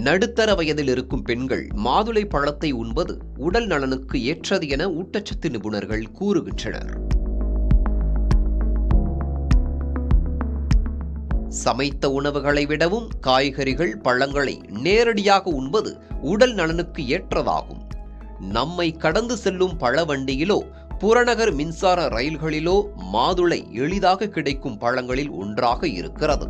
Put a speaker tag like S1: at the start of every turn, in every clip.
S1: நடுத்தர வயதில் இருக்கும் பெண்கள் மாதுளை பழத்தை உண்பது உடல் நலனுக்கு ஏற்றது என ஊட்டச்சத்து நிபுணர்கள் கூறுகின்றனர். சமைத்த உணவுகளை விடவும் காய்கறிகள், பழங்களை நேரடியாக உண்பது உடல் நலனுக்கு ஏற்றதாகும். நம்மை கடந்து செல்லும் பழவண்டியிலோ புறநகர் மின்சார ரயில்களிலோ மாதுளை எளிதாக கிடைக்கும் பழங்களில் ஒன்றாக இருக்கிறது.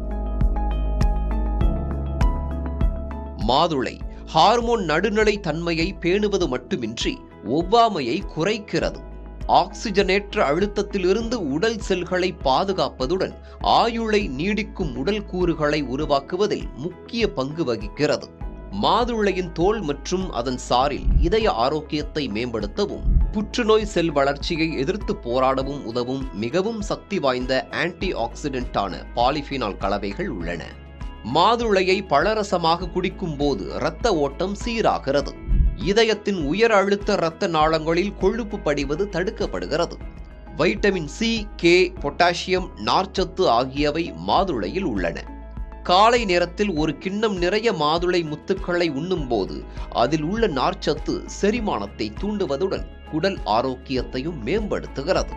S1: மாதுளை ஹார்மோன் நடுநிலை தன்மையை பேணுவது மட்டுமின்றி ஒவ்வாமையை குறைக்கிறது. ஆக்சிஜனேற்ற அழுத்தத்திலிருந்து உடல் செல்களை பாதுகாப்பதுடன் ஆயுளை நீடிக்கும் உடல் கூறுகளை உருவாக்குவதில் முக்கிய பங்கு வகிக்கிறது. மாதுளையின் தோல் மற்றும் அதன் சாறில் இதய ஆரோக்கியத்தை மேம்படுத்தவும் புற்றுநோய் செல் வளர்ச்சியை எதிர்த்து போராடவும் உதவும் மிகவும் சக்தி வாய்ந்த ஆன்டி ஆக்சிடென்டான பாலிஃபினால் கலவைகள் உள்ளன. மாதுளையை பழரசமாக குடிக்கும் போது இரத்த ஓட்டம் சீராகிறது. இதயத்தின் உயர் அழுத்த இரத்த நாளங்களில் கொழுப்பு படிவது தடுக்கப்படுகிறது. வைட்டமின் சி, கே, பொட்டாசியம், நார்ச்சத்து ஆகியவை மாதுளையில் உள்ளன. காலை நேரத்தில் ஒரு கிண்ணம் நிறைய மாதுளை முத்துக்களை உண்ணும்போது அதில் உள்ள நார்ச்சத்து செரிமானத்தை தூண்டுவதுடன் உடல் ஆரோக்கியத்தையும் மேம்படுத்துகிறது.